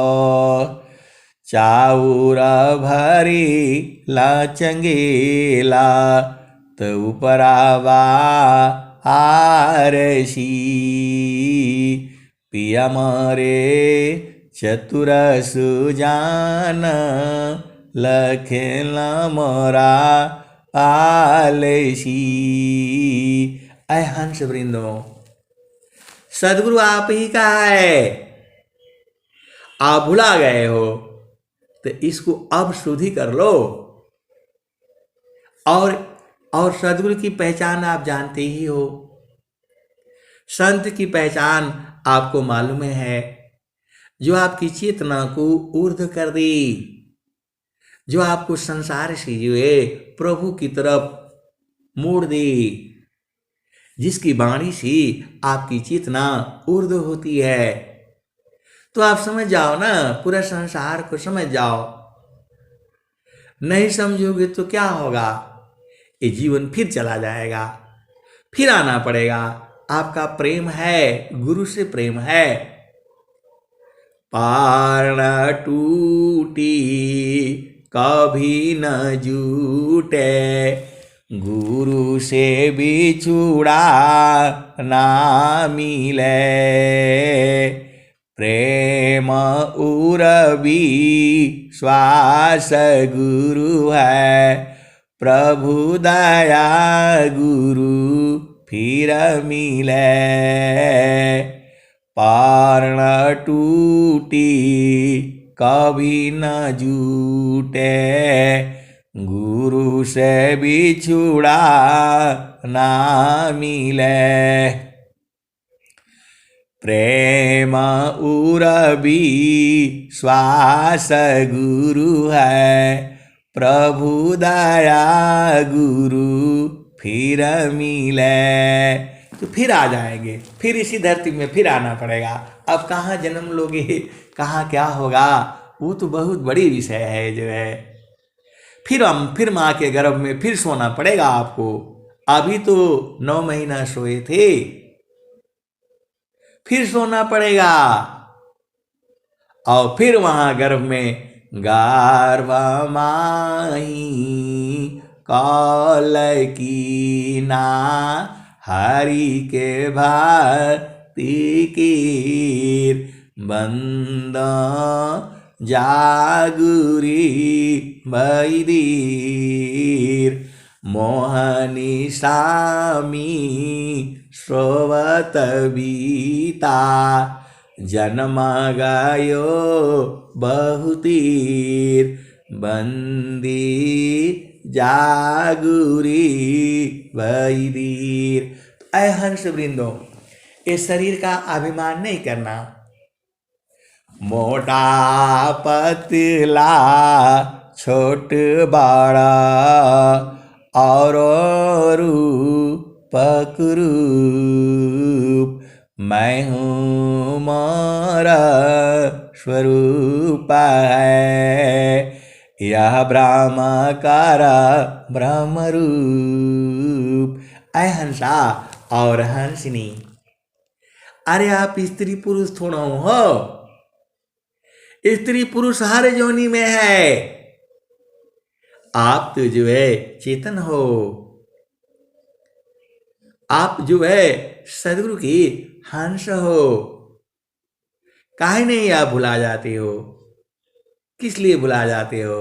चाउर भरी लचंगेला, तो उपरावा आरसी, पिया मरे चतुर सुजान, लखेल मोरा पालसी। ऐ हंस वृंदों, सदगुरु आप ही का है। आप भुला गए हो तो इसको अब शुद्धि कर लो। और सदगुरु की पहचान आप जानते ही हो। संत की पहचान आपको मालूम है, जो आपकी चेतना को ऊर्ध्व कर दे, जो आपको संसार से जो है प्रभु की तरफ मोड़ दे, जिसकी वाणी से आपकी चेतना ऊर्ध्व होती है। तो आप समझ जाओ ना, पूरा संसार को समझ जाओ। नहीं समझोगे तो क्या होगा? ये जीवन फिर चला जाएगा, फिर आना पड़ेगा। आपका प्रेम है, गुरु से प्रेम है। पार न टूटी कभी न जूटे, गुरु से बिछुड़ा ना मिले। प्रेम उरबी श्वास गुरु है, प्रभु दया गुरु फिर मिले। पारण टूटी कभी न जूटे, गुरु से बिछुड़ा ना मिले। प्रेम उरबी श्वास गुरु है, प्रभु दया गुरु फिर मिले। तो फिर आ जाएंगे, फिर इसी धरती में फिर आना पड़ेगा। अब कहाँ जन्म लोगे, कहाँ क्या होगा, वो तो बहुत बड़ी विषय है जो है। फिर माँ के गर्भ में फिर सोना पड़ेगा आपको। अभी तो 9 महीना सोए थे, फिर सोना पड़ेगा। और फिर वहां गर्भ में गर्भ माही कौल की ना, हरि के भक्ति कीर बंद जागुरी बैदीर। मोहनी सामी श्रोवत बीता, जन्म गयो बहुतीर बंदी जागुरी वैदीर। ऐ हंस वृंदो, इस शरीर का अभिमान नहीं करना। मोटा पतला छोट बड़ा और रूप रूप, मैं हूँ मोरा स्वरूप है, यह ब्रह्माकार ब्रह्म रूप। ऐ हंसा और हंसिनी, अरे आप स्त्री पुरुष थोड़ा हो, स्त्री पुरुष हर योनि में है। आप तो जो है चेतन हो, आप जो है सदगुरु की हंस हो। काहे नहीं आप भुला जाते हो, किस लिए भुला जाते हो?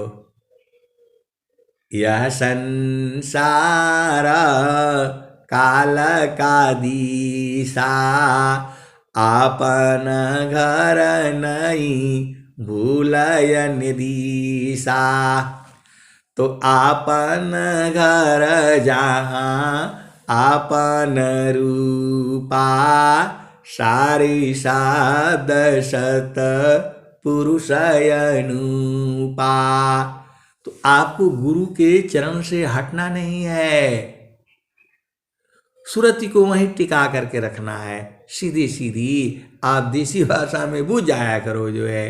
यह संसार काल का दिशा, आपन घर नहीं भूलयन दिशा। तो आपन घर जहाँ आपन रूपा, सारी साध सत पुरुष अनुपा। तो आपको गुरु के चरण से हटना नहीं है, सुरति को वहीं टिका करके रखना है। सीधी सीधी आप देसी भाषा में बुझ जाया करो जो है।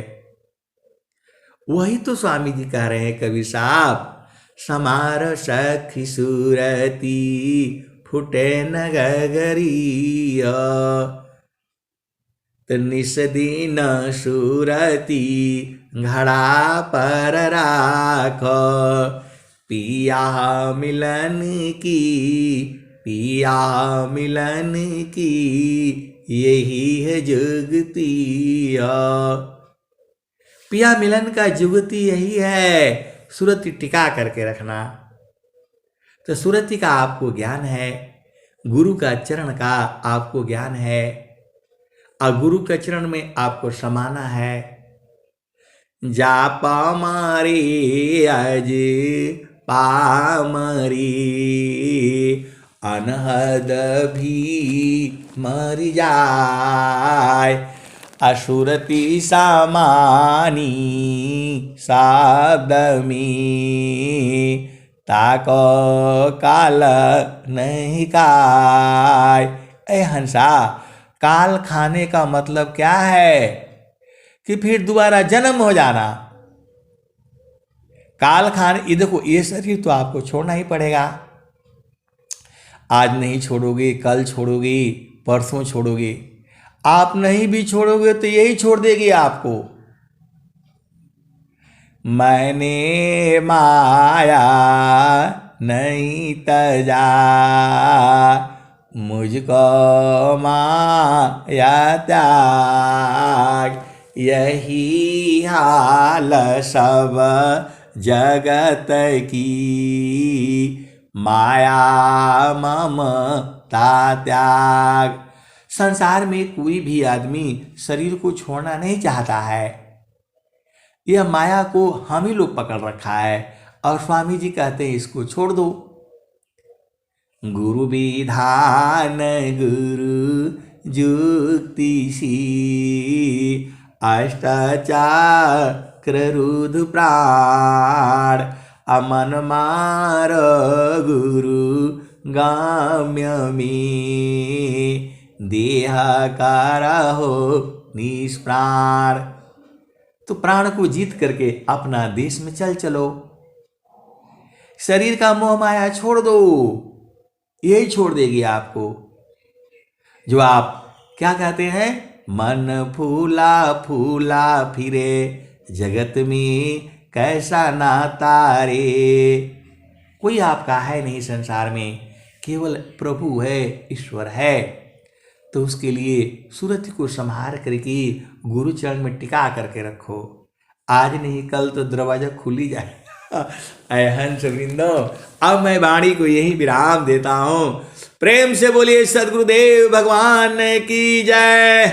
वही तो स्वामी जी कह रहे हैं कवि साहब, समार सखी सुरती फुटे न गगरिया, तो निस दिन सुरती घड़ा पर राख। पिया मिलन की, पिया मिलन की यही है जुगती। पिया मिलन का जुगती यही है, सुरति टिका करके रखना। तो सुरति का आपको ज्ञान है, गुरु का चरण का आपको ज्ञान है, और गुरु के चरण में आपको समाना है। जापा मारी अज पामरी, अनहद भी मर जाय। असुरति सामानी सादमी, ताको काल नहीं काय। ए हंसा, काल खाने का मतलब क्या है कि फिर दोबारा जन्म हो जाना। काल खाने, ये देखो, ये शरीर तो आपको छोड़ना ही पड़ेगा। आज नहीं छोड़ोगे, कल छोड़ोगे, परसों छोड़ोगे। आप नहीं भी छोड़ोगे तो यही छोड़ देगी आपको। मैंने माया नहीं तजा, मुझको माया त्याग। यही हाल सब जगत की माया ममता त्याग। संसार में कोई भी आदमी शरीर को छोड़ना नहीं चाहता है। यह माया को हम ही लोग पकड़ रखा है और स्वामी जी कहते हैं इसको छोड़ दो। गुरु विधान गुरु जुक्तिशी अष्टचक्र रुद्र प्राण अमन मार गुरु गाम्यमी देह करहो निष्प्राण। तो प्राण को जीत करके अपना देश में चलो। शरीर का मोह माया छोड़ दो, यही छोड़ देगी आपको। जो आप क्या कहते हैं, मन फूला फूला फिरे जगत में कैसा नाता रे। कोई आपका है नहीं संसार में, केवल प्रभु है, ईश्वर है। तो उसके लिए सूरत को संभार करके गुरु चरण में टिका करके रखो। आज नहीं कल तो दरवाजा खुल ही जाएगा। ऐ हंस वृंदो, अब मैं वाणी को यही विराम देता हूं। प्रेम से बोलिए सद्गुरुदेव भगवान की जय।